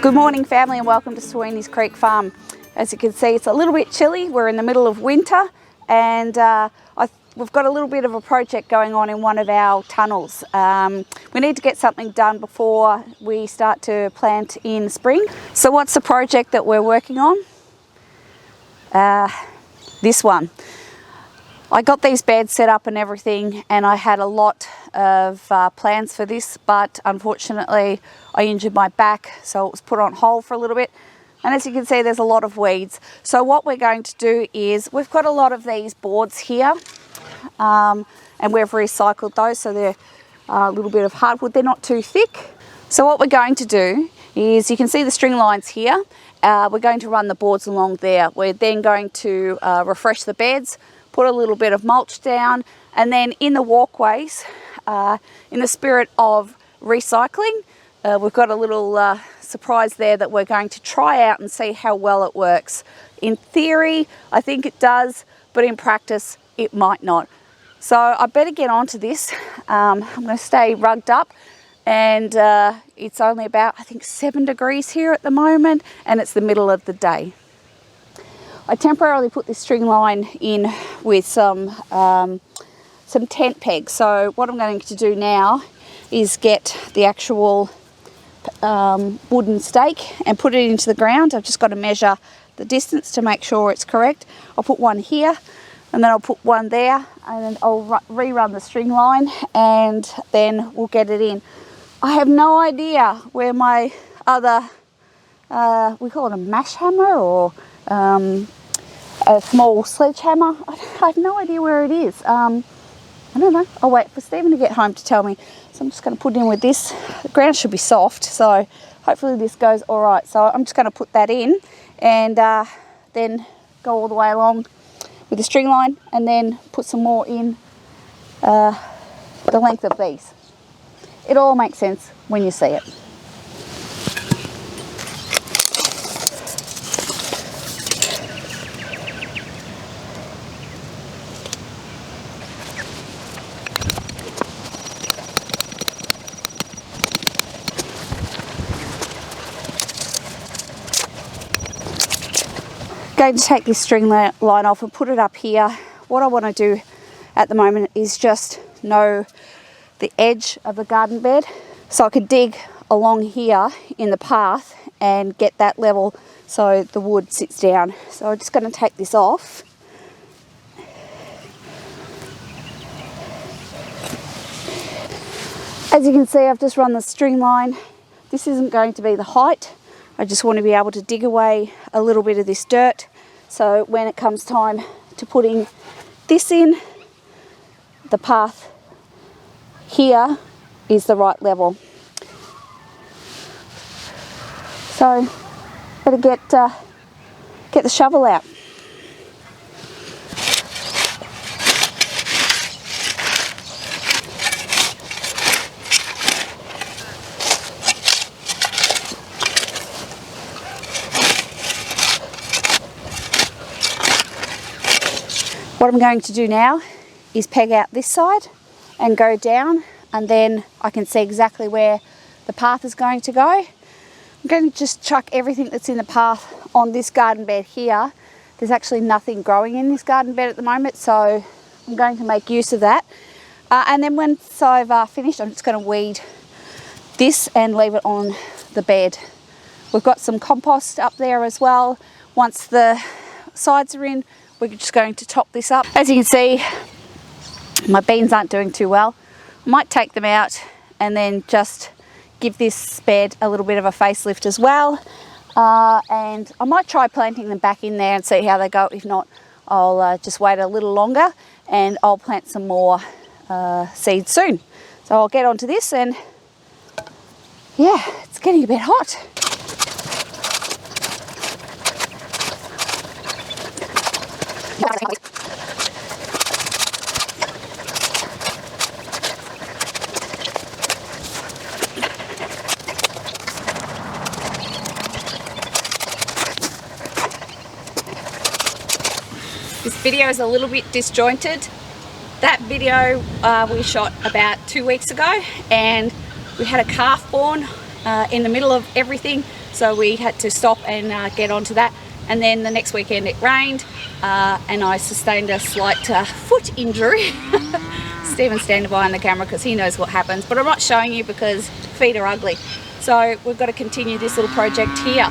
Good morning, family, and welcome to Sweeney's Creek Farm. As you can see, it's a little bit chilly. We're in the middle of winter, and we've got a little bit of a project going on in one of our tunnels. We need to get something done before we start to plant in spring. So what's the project that we're working on? This one. I got these beds set up and everything, and I had a lot of plans for this, but unfortunately I injured my back, so it was put on hold for a little bit. And as you can see, there's a lot of weeds. So what we're going to do is, we've got a lot of these boards here, and we've recycled those, so they're a little bit of hardwood. They're not too thick. So what we're going to do is, you can see the string lines here. We're going to run the boards along there. We're then going to refresh the beds, put a little bit of mulch down, and then in the walkways, in the spirit of recycling, we've got a little surprise there that we're going to try out and see how well it works. In theory, I think it does, but in practice, it might not. So I better get onto this. I'm going to stay rugged up, and it's only about, I think, 7 degrees here at the moment, and it's the middle of the day. I temporarily put this string line in with some tent pegs. So what I'm going to do now is get the actual wooden stake and put it into the ground. I've just got to measure the distance to make sure it's correct. I'll put one here, and then I'll put one there, and then I'll rerun the string line, and then we'll get it in. I have no idea where my other, we call it a mash hammer, or a small sledgehammer. I have no idea where it is. I don't know. I'll wait for Stephen to get home to tell me. So I'm just going to put it in with this. The ground should be soft, so hopefully this goes all right. So I'm just going to put that in, and then go all the way along with the string line, and then put some more in the length of these. It all makes sense when you see it. Going to take this string line off and put it up here. What I want to do at the moment is just know the edge of the garden bed, so I could dig along here in the path and get that level so the wood sits down. So I'm just going to take this off. As you can see, I've just run the string line. This isn't going to be the height. I just want to be able to dig away a little bit of this dirt, so when it comes time to putting this in, the path here is the right level. So better get the shovel out. What I'm going to do now is peg out this side and go down, and then I can see exactly where the path is going to go. I'm going to just chuck everything that's in the path on this garden bed here. There's actually nothing growing in this garden bed at the moment, so I'm going to make use of that. And then once I've finished, I'm just going to weed this and leave it on the bed. We've got some compost up there as well. Once the sides are in, we're just going to top this up. As you can see, my beans aren't doing too well. I might take them out and then just give this bed a little bit of a facelift as well. And I might try planting them back in there and see how they go. If not, I'll just wait a little longer, and I'll plant some more seeds soon. So I'll get onto this, and yeah, it's getting a bit hot. This video is a little bit disjointed. That video we shot about 2 weeks ago, and we had a calf born in the middle of everything. so we had to stop and get onto that. And then the next weekend it rained and I sustained a slight foot injury. Stephen's standing behind the camera because he knows what happens, but I'm not showing you because feet are ugly. So we've got to continue this little project here.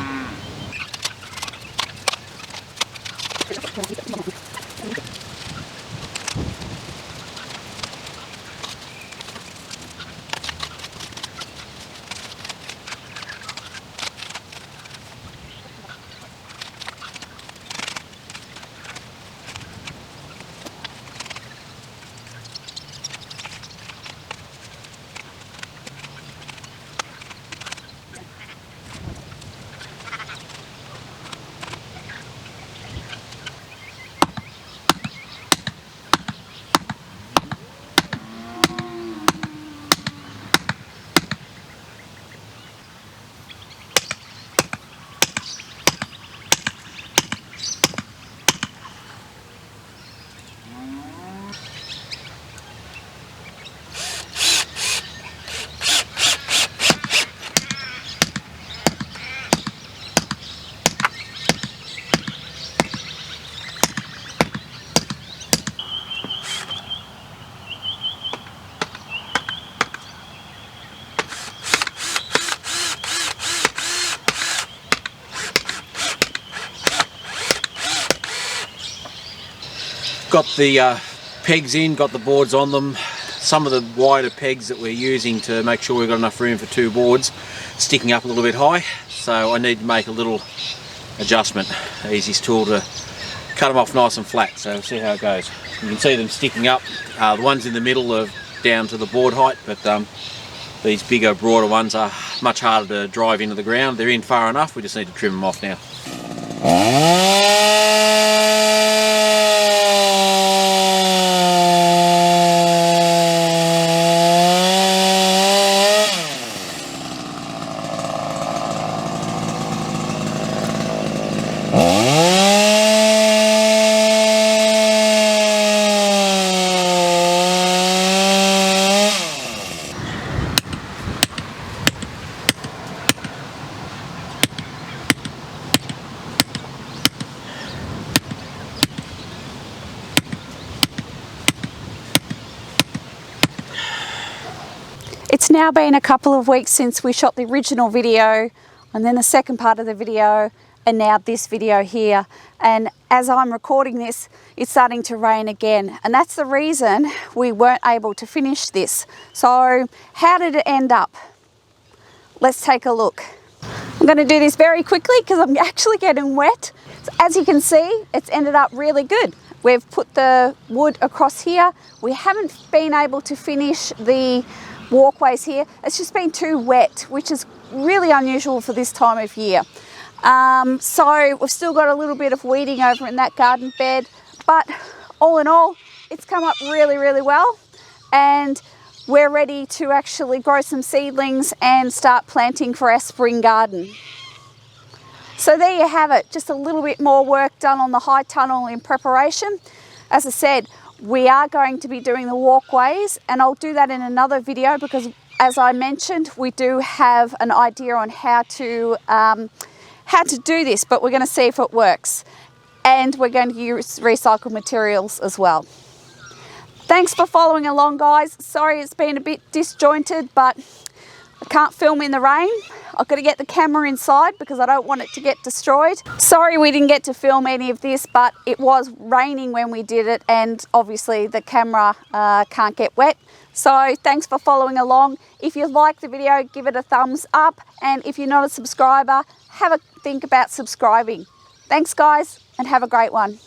Got the pegs in, got the boards on them. Some of the wider pegs that we're using to make sure we've got enough room for 2 boards sticking up a little bit high, so I need to make a little adjustment. Easiest tool to cut them off nice and flat, so we'll see how it goes. You can see them sticking up. The ones in the middle are down to the board height, but these bigger, broader ones are much harder to drive into the ground. They're in far enough, we just need to trim them off now. It's now been a couple of weeks since we shot the original video and then the second part of the video and now this video here, and as I'm recording this it's starting to rain again, and that's the reason we weren't able to finish this. So how did it end up? Let's take a look. I'm going to do this very quickly because I'm actually getting wet. So as you can see, it's ended up really good. We've put the wood across here. We haven't been able to finish the walkways here. It's just been too wet, which is really unusual for this time of year. So we've still got a little bit of weeding over in that garden bed, but all in all, it's come up really, really well, and we're ready to actually grow some seedlings and start planting for our spring garden. So there you have it, just a little bit more work done on the high tunnel in preparation. As I said, we are going to be doing the walkways, and I'll do that in another video because, as I mentioned, we do have an idea on how to do this, but we're going to see if it works. And we're going to use recycled materials as well. Thanks for following along, guys. Sorry it's been a bit disjointed, but I can't film in the rain. I've got to get the camera inside because I don't want it to get destroyed. Sorry we didn't get to film any of this, but it was raining when we did it, and obviously the camera can't get wet. So thanks for following along. If you like the video, give it a thumbs up, and if you're not a subscriber, have a think about subscribing. Thanks guys, and have a great one.